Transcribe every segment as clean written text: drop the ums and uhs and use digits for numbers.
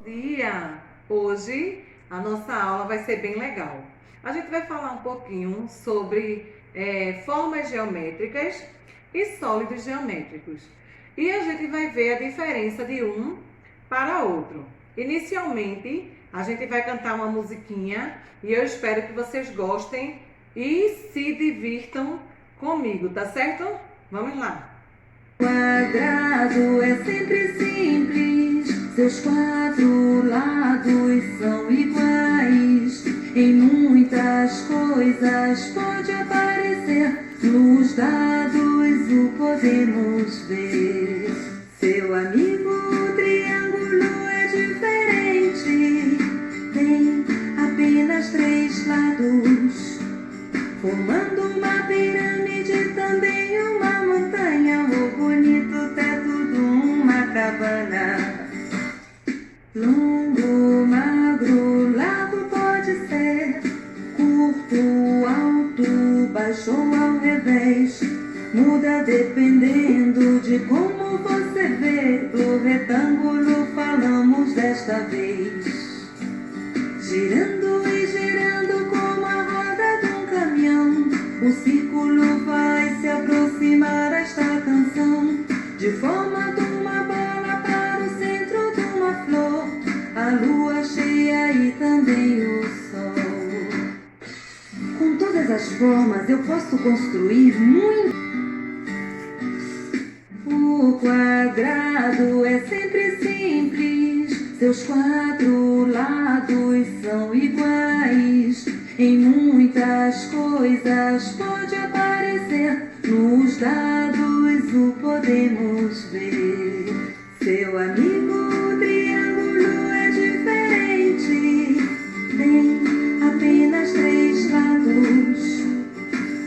Dia! Hoje a nossa aula vai ser bem legal. A gente vai falar um pouquinho sobre formas geométricas e sólidos geométricos. E a gente vai ver a diferença de um para outro. Inicialmente, a gente vai cantar uma musiquinha e eu espero que vocês gostem e se divirtam comigo, tá certo? Vamos lá! Quadrado é sempre simples, seus quatro lados são iguais. Em muitas coisas pode aparecer, nos dados o podemos ver. Seu amigo o triângulo é diferente, tem apenas três lados, formando uma pirâmide, também uma montanha, o bonito teto de uma cabana. Longo, magro, largo pode ser, curto, alto, baixo ou ao revés. Muda dependendo de como você vê. Do retângulo falamos desta vez. Girando e girando como a roda de um caminhão, o círculo vai se aproximar esta canção, de forma de uma bola para o centro de uma flor, a lua cheia e também o sol. Com todas as formas eu posso construir muito. O quadrado é sempre simples, seus quatro lados são iguais. Em muitas coisas pode aparecer, nos dados o podemos ver. Seu amigo o triângulo é diferente, tem apenas três lados,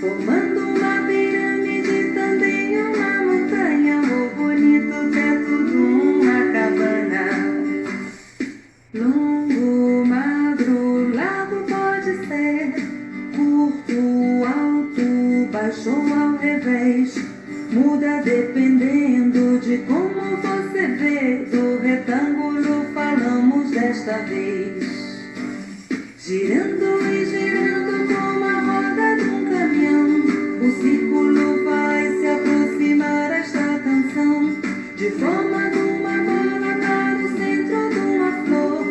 formando uma pirâmide, também uma montanha, o bonito teto de uma cabana. Longo, magro, largo pode ser, curto, alto, baixo ou ao revés. Muda dependendo de como você vê. Do retângulo falamos desta vez. Girando e girando como a roda de um caminhão, o círculo vai se aproximar esta canção, de forma de uma bola para o centro de uma flor,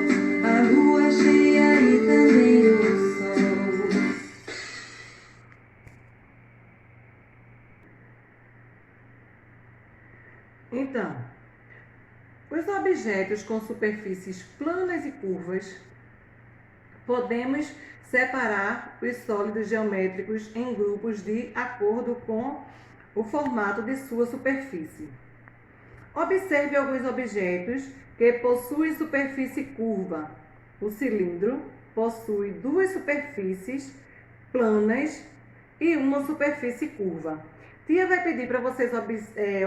a lua cheia e também o sol. Então, os objetos com superfícies planas e curvas, podemos separar os sólidos geométricos em grupos de acordo com o formato de sua superfície. Observe alguns objetos que possuem superfície curva. O cilindro possui duas superfícies planas e uma superfície curva. Tia vai pedir para vocês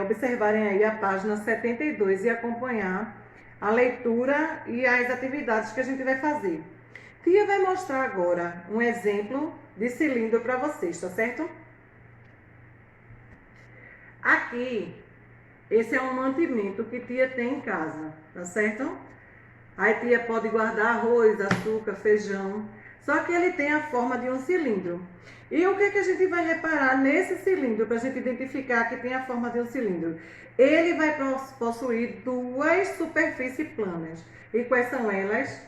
observarem aí a página 72 e acompanhar a leitura e as atividades que a gente vai fazer. Tia vai mostrar agora um exemplo de cilindro para vocês, tá certo? Aqui, esse é um mantimento que tia tem em casa, tá certo? Aí tia pode guardar arroz, açúcar, feijão, só que ele tem a forma de um cilindro. E o que é que a gente vai reparar nesse cilindro, para a gente identificar que tem a forma de um cilindro? Ele vai possuir duas superfícies planas. E quais são elas?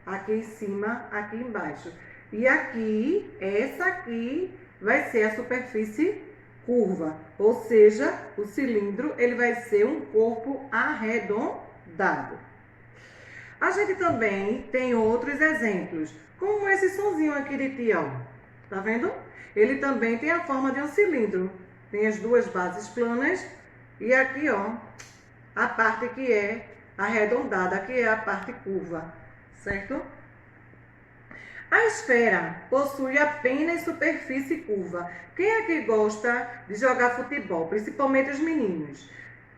Aqui em cima, aqui embaixo. E aqui, essa aqui vai ser a superfície curva, ou seja, o cilindro ele vai ser um corpo arredondado. A gente também tem outros exemplos, como esse sonzinho aqui de tia, ó. Tá vendo? Ele também tem a forma de um cilindro. Tem as duas bases planas e aqui, ó, a parte que é arredondada, que é a parte curva, certo? A esfera possui apenas superfície curva. Quem aqui gosta de jogar futebol, principalmente os meninos?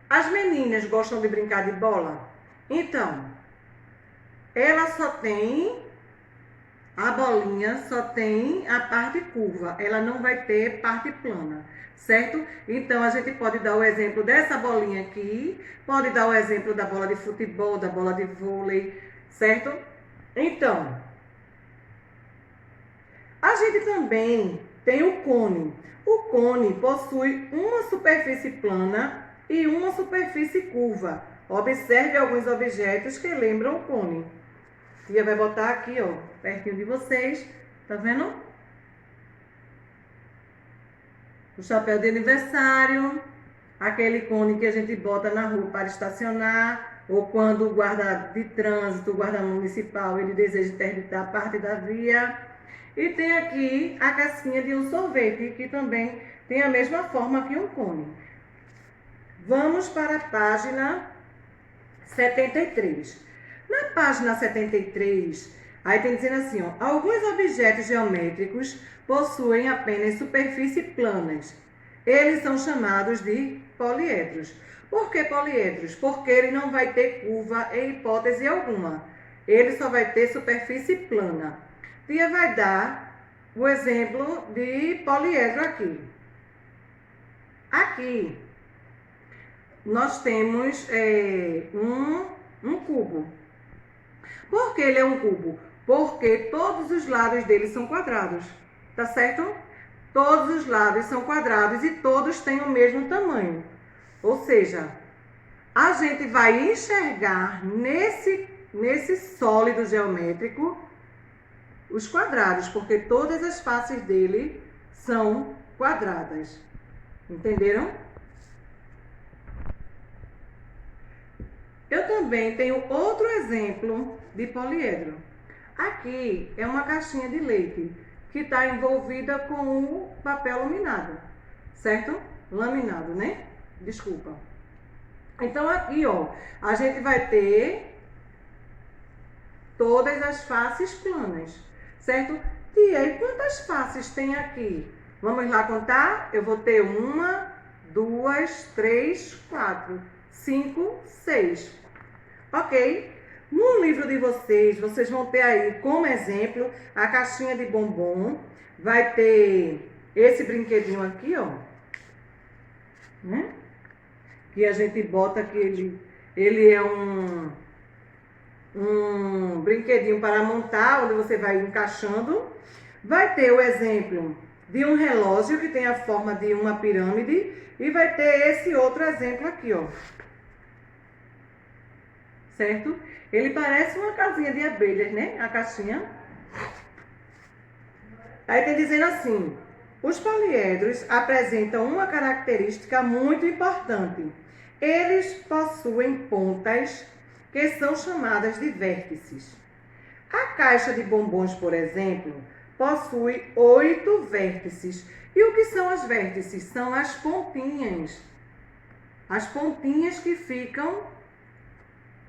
As meninas gostam de brincar de bola? Então, ela só tem A bolinha só tem a parte curva, ela não vai ter parte plana, certo? Então, a gente pode dar o exemplo dessa bolinha aqui, pode dar o exemplo da bola de futebol, da bola de vôlei, certo? Então, a gente também tem o cone. O cone possui uma superfície plana e uma superfície curva. Observe alguns objetos que lembram o cone. Tia vai botar aqui, ó, pertinho de vocês. Tá vendo? O chapéu de aniversário, aquele cone que a gente bota na rua para estacionar, ou quando o guarda de trânsito, o guarda municipal, ele deseja interditar parte da via. E tem aqui a casquinha de um sorvete, que também tem a mesma forma que um cone. Vamos para a página 73. Na página 73, aí tem dizendo assim, ó, alguns objetos geométricos possuem apenas superfície planas. Eles são chamados de poliedros. Por que poliedros? Porque ele não vai ter curva em hipótese alguma. Ele só vai ter superfície plana. Tia vai dar o exemplo de poliedro aqui. Aqui, nós temos um cubo. Por que ele é um cubo? Porque todos os lados dele são quadrados, tá certo? Todos os lados são quadrados e todos têm o mesmo tamanho. Ou seja, a gente vai enxergar nesse sólido geométrico os quadrados, porque todas as faces dele são quadradas. Entenderam? Eu também tenho outro exemplo de poliedro. Aqui é uma caixinha de leite que está envolvida com o papel laminado, certo? Laminado, né? Desculpa. Então aqui, ó, a gente vai ter todas as faces planas, certo? Tia, e quantas faces tem aqui? Vamos lá contar? Eu vou ter 1, 2, 3, 4, 5, 6. Ok? No livro de vocês, vocês vão ter aí como exemplo a caixinha de bombom. Vai ter esse brinquedinho aqui, ó. Né? Que a gente bota que ele é um brinquedinho para montar, onde você vai encaixando. Vai ter o exemplo de um relógio que tem a forma de uma pirâmide. E vai ter esse outro exemplo aqui, ó. Certo? Ele parece uma casinha de abelhas, né? A caixinha. Aí tem dizendo assim: os poliedros apresentam uma característica muito importante. Eles possuem pontas que são chamadas de vértices. A caixa de bombons, por exemplo, possui 8 vértices. E o que são as vértices? São as pontinhas. As pontinhas que ficam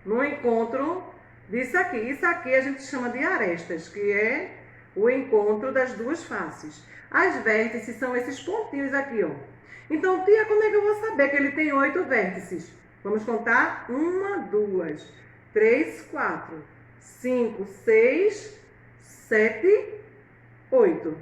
no encontro disso aqui. Isso aqui a gente chama de arestas, que é o encontro das duas faces. As vértices são esses pontinhos aqui, ó. Então, tia, como é que eu vou saber que ele tem 8 vértices? Vamos contar? 1, 2, 3, 4, 5, 6, 7, 8.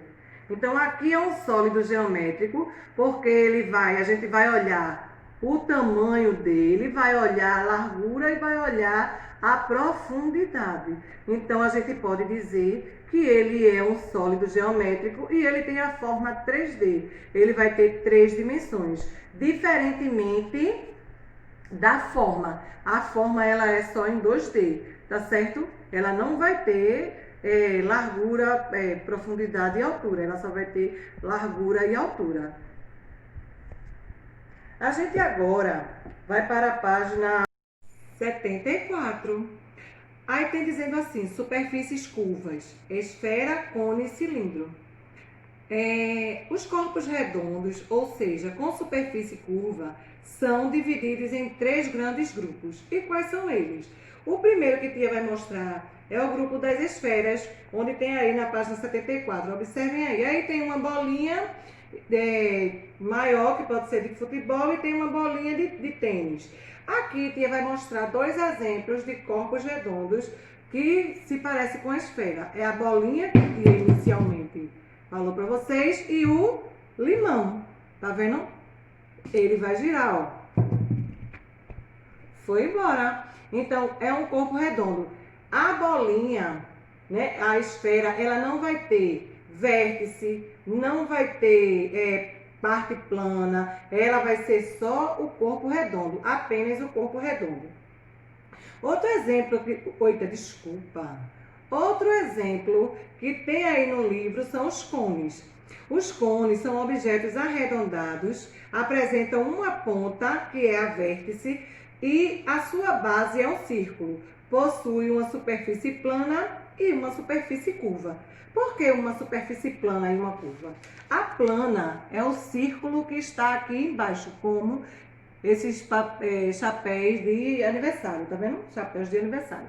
Então, aqui é um sólido geométrico, porque a gente vai olhar o tamanho dele, vai olhar a largura e vai olhar a profundidade. Então, a gente pode dizer que ele é um sólido geométrico e ele tem a forma 3D. Ele vai ter 3 dimensões, diferentemente da forma. A forma ela é só em 2D, tá certo? Ela não vai ter largura, profundidade e altura. Ela só vai ter largura e altura. A gente agora vai para a página 74. Aí tem dizendo assim, superfícies curvas, esfera, cone e cilindro. Os corpos redondos, ou seja, com superfície curva, são divididos em 3 grandes grupos. E quais são eles? O primeiro que tia vai mostrar é o grupo das esferas, onde tem aí na página 74. Observem aí. Aí tem uma bolinha maior, que pode ser de futebol, e tem uma bolinha de tênis. Aqui, tia vai mostrar 2 exemplos de corpos redondos que se parece com a esfera. É a bolinha que tia inicialmente falou para vocês e o limão. Tá vendo? Ele vai girar, ó. Foi embora. Então, é um corpo redondo. A bolinha, né, a esfera, ela não vai ter vértice, não vai ter parte plana, ela vai ser só o corpo redondo, apenas o corpo redondo. Outro exemplo Outro exemplo que tem aí no livro são os cones. Os cones são objetos arredondados, apresentam uma ponta, que é a vértice, e a sua base é um círculo. Possui uma superfície plana e uma superfície curva. Por que uma superfície plana e uma curva? A plana é o círculo que está aqui embaixo, como esses chapéus de aniversário, tá vendo? Chapéus de aniversário.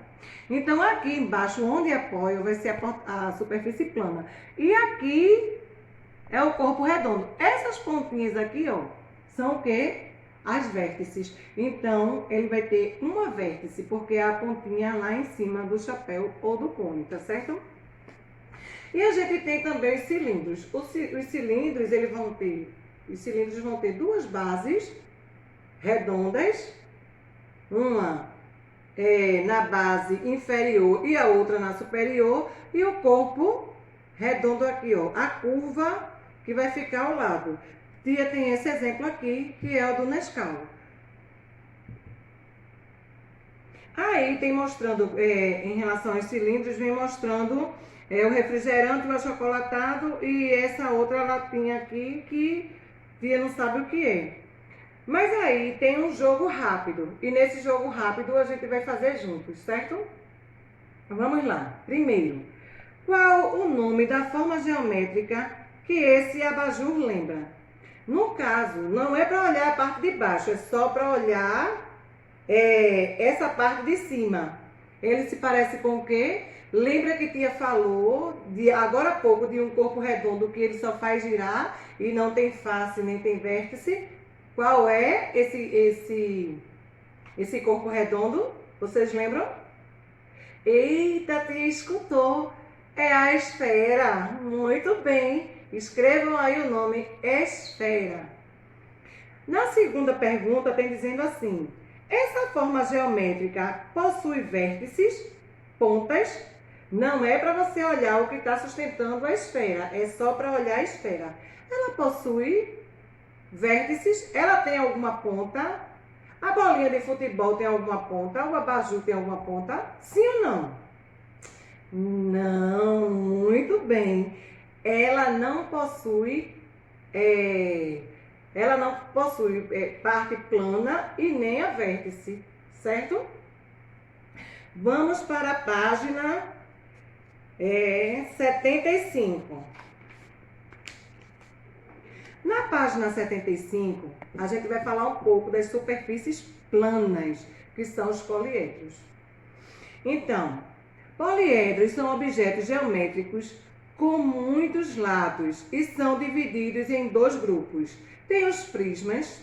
Então, aqui embaixo, onde apoia, vai ser a superfície plana. E aqui é o corpo redondo. Essas pontinhas aqui, ó, são o quê? As vértices. Então, ele vai ter uma vértice, porque é a pontinha lá em cima do chapéu ou do cone, tá certo? E a gente tem também os cilindros. Os cilindros vão ter 2 bases redondas, uma na base inferior e a outra na superior, e o corpo redondo aqui, ó, a curva que vai ficar ao lado. Tia tem esse exemplo aqui, que é o do Nescau. Aí tem mostrando, em relação aos cilindros, vem mostrando o refrigerante, o achocolatado e essa outra latinha aqui que tia não sabe o que é. Mas aí tem um jogo rápido, e nesse jogo rápido a gente vai fazer juntos, certo? Vamos lá. Primeiro, qual o nome da forma geométrica que esse abajur lembra? No caso, não é para olhar a parte de baixo, é só para olhar essa parte de cima. Ele se parece com o quê? Lembra que tia falou agora há pouco de um corpo redondo que ele só faz girar e não tem face nem tem vértice? Qual é esse corpo redondo? Vocês lembram? Eita, tia escutou. É a esfera. Muito bem. Escrevam aí o nome, esfera. Na segunda pergunta tem dizendo assim: essa forma geométrica possui vértices, pontas? Não é para você olhar o que está sustentando a esfera, é só para olhar a esfera. Ela possui vértices, ela tem alguma ponta? A bolinha de futebol tem alguma ponta? O abajur tem alguma ponta? Sim ou não? Não, muito bem. Ela não possui parte plana e nem a vértice, certo? Vamos para a página 75. Na página 75, a gente vai falar um pouco das superfícies planas, que são os poliedros. Então, poliedros são objetos geométricos com muitos lados e são divididos em 2 grupos. Tem os prismas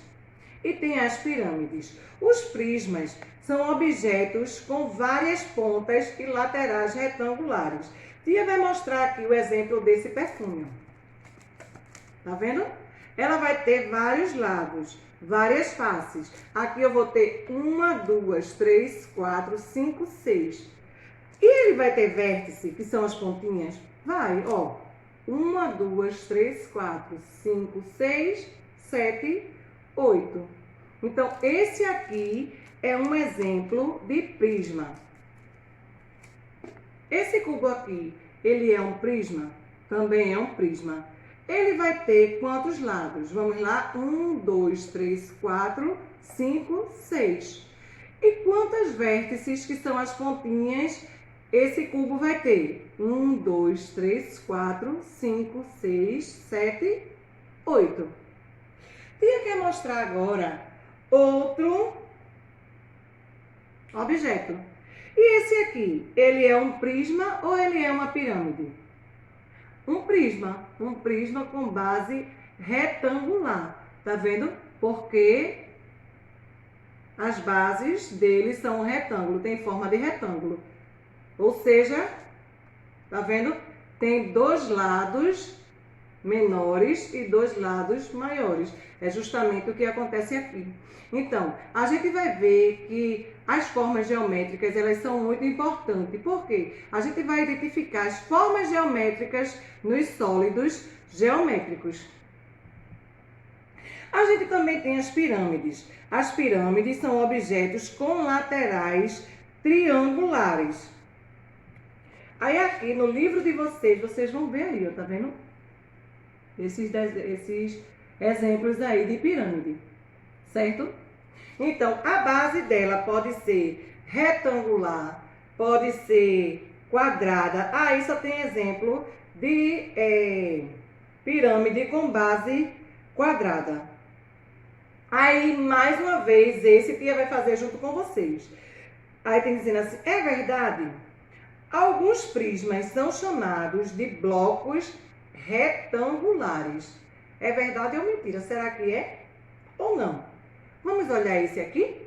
e tem as pirâmides. Os prismas são objetos com várias pontas e laterais retangulares. Tia vai mostrar aqui o exemplo desse perfume. Tá vendo? Ela vai ter vários lados, várias faces. Aqui eu vou ter 1, 2, 3, 4, 5, 6. E ele vai ter vértice, que são as pontinhas? Vai, ó. 1, 2, 3, 4, 5, 6, 7, 8. Então, esse aqui é um exemplo de prisma. Esse cubo aqui, ele é um prisma? Também é um prisma. Ele vai ter quantos lados? Vamos lá. 1, 2, 3, 4, 5, 6. E quantas vértices, que são as pontinhas, esse cubo vai ter? 1, 2, 3, 4, 5, 6, 7, 8. Tia quer mostrar agora outro objeto. E esse aqui, ele é um prisma ou ele é uma pirâmide? Um prisma com base retangular. Tá vendo? Porque as bases dele são um retângulo, tem forma de retângulo. Ou seja, tá vendo? Tem dois lados menores e dois lados maiores. É justamente o que acontece aqui. Então, a gente vai ver que as formas geométricas, elas são muito importantes. Por quê? A gente vai identificar as formas geométricas nos sólidos geométricos. A gente também tem as pirâmides. As pirâmides são objetos com laterais triangulares. Aí aqui no livro de vocês vão ver aí, ó, tá vendo? Esses exemplos aí de pirâmide, certo? Então, a base dela pode ser retangular, pode ser quadrada. Aí só tem exemplo de pirâmide com base quadrada. Aí, mais uma vez, esse tia vai fazer junto com vocês. Aí tem dizendo assim, é verdade? Alguns prismas são chamados de blocos retangulares. É verdade ou mentira? Será que é ou não? Vamos olhar esse aqui?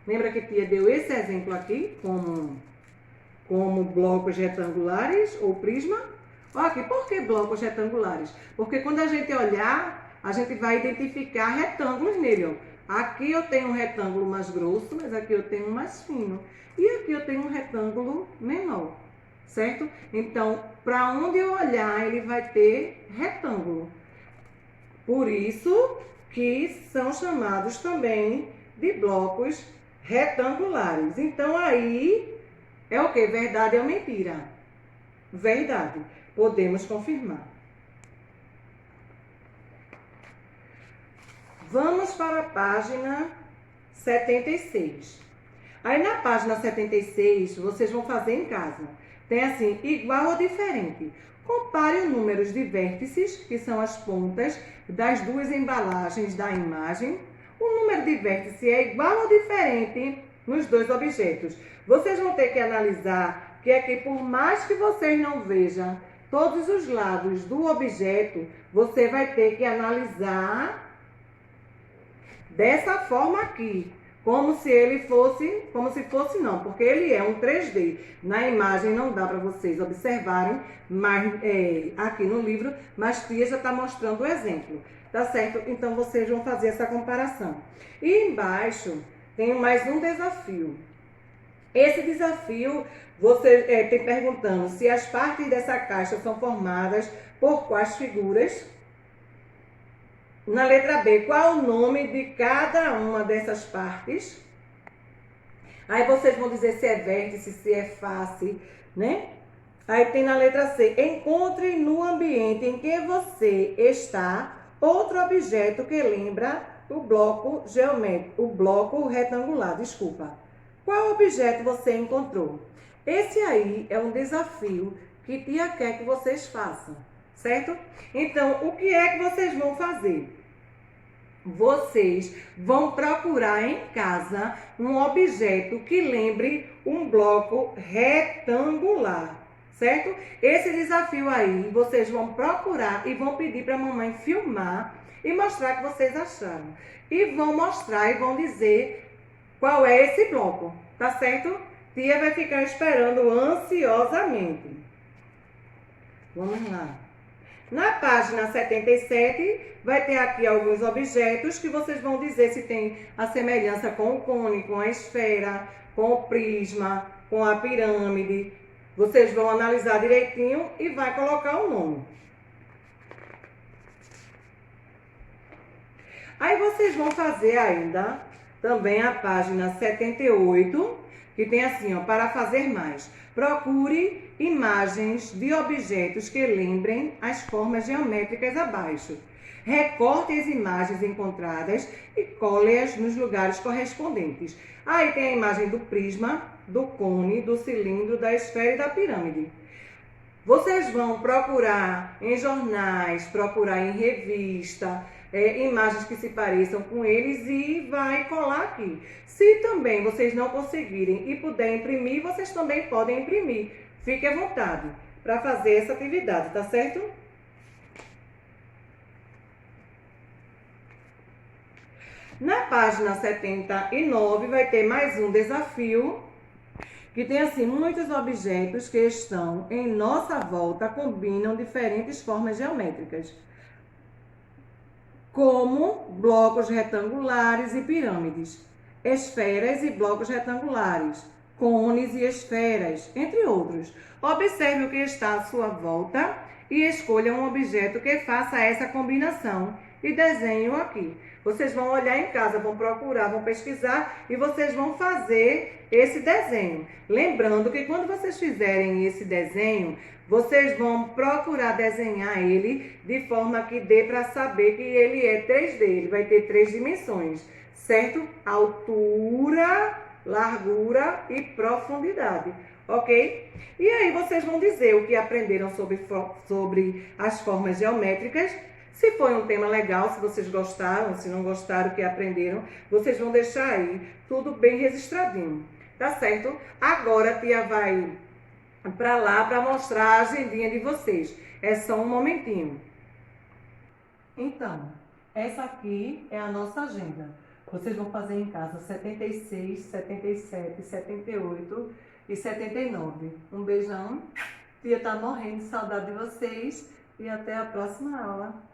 Lembra que tia deu esse exemplo aqui como blocos retangulares ou prisma? Olha aqui, por que blocos retangulares? Porque quando a gente olhar, a gente vai identificar retângulos nele. Ó. Aqui eu tenho um retângulo mais grosso, mas aqui eu tenho um mais fino. E aqui eu tenho um retângulo menor, certo? Então, para onde eu olhar, ele vai ter retângulo. Por isso que são chamados também de blocos retangulares. Então, aí é o que? Verdade ou mentira? Verdade. Podemos confirmar. Vamos para a página 76. Aí na página 76, vocês vão fazer em casa. Tem assim, igual ou diferente. Compare os números de vértices, que são as pontas das duas embalagens da imagem. O número de vértice é igual ou diferente nos dois objetos. Vocês vão ter que analisar que aqui, por mais que vocês não vejam todos os lados do objeto, você vai ter que analisar dessa forma aqui. Como se fosse não, porque ele é um 3D. Na imagem não dá para vocês observarem, mas aqui no livro, mas Tia já está mostrando o exemplo, tá certo? Então vocês vão fazer essa comparação. E embaixo tem mais um desafio. Esse desafio, você tem perguntando se as partes dessa caixa são formadas por quais figuras. Na letra B, qual o nome de cada uma dessas partes? Aí vocês vão dizer se é vértice, se é face, né? Aí tem na letra C, encontre no ambiente em que você está outro objeto que lembra o bloco geométrico, o bloco retangular, desculpa. Qual objeto você encontrou? Esse aí é um desafio que Tia quer que vocês façam, certo? Então, o que é que vocês vão fazer? Vocês vão procurar em casa um objeto que lembre um bloco retangular, certo? Esse desafio aí, vocês vão procurar e vão pedir para a mamãe filmar e mostrar o que vocês acharam. E vão mostrar e vão dizer qual é esse bloco, tá certo? Tia vai ficar esperando ansiosamente. Vamos lá. Na página 77, vai ter aqui alguns objetos que vocês vão dizer se tem a semelhança com o cone, com a esfera, com o prisma, com a pirâmide. Vocês vão analisar direitinho e vai colocar o nome. Aí vocês vão fazer ainda também a página 78, que tem assim, ó, para fazer mais. Procure imagens de objetos que lembrem as formas geométricas abaixo. Recorte as imagens encontradas e cole-as nos lugares correspondentes. Aí tem a imagem do prisma, do cone, do cilindro, da esfera e da pirâmide. Vocês vão procurar em jornais, procurar em revista, imagens que se pareçam com eles e vai colar aqui. Se também vocês não conseguirem e puder imprimir, vocês também podem imprimir. Fique à vontade para fazer essa atividade, tá certo? Na página 79 vai ter mais um desafio, que tem assim, muitos objetos que estão em nossa volta combinam diferentes formas geométricas, como blocos retangulares e pirâmides, esferas e blocos retangulares, cones e esferas, entre outros. Observe o que está à sua volta e escolha um objeto que faça essa combinação e desenhe-o aqui. Vocês vão olhar em casa, vão procurar, vão pesquisar e vocês vão fazer esse desenho. Lembrando que quando vocês fizerem esse desenho, vocês vão procurar desenhar ele de forma que dê para saber que ele é 3D, ele vai ter 3 dimensões, certo? Altura, largura e profundidade, ok? E aí vocês vão dizer o que aprenderam sobre as formas geométricas. Se foi um tema legal, se vocês gostaram, se não gostaram, o que aprenderam, vocês vão deixar aí tudo bem registradinho, tá certo? Agora a tia vai para lá para mostrar a agendinha de vocês. É só um momentinho. Então, essa aqui é a nossa agenda. Vocês vão fazer em casa 76, 77, 78 e 79. Um beijão. Tia tá morrendo de saudade de vocês e até a próxima aula.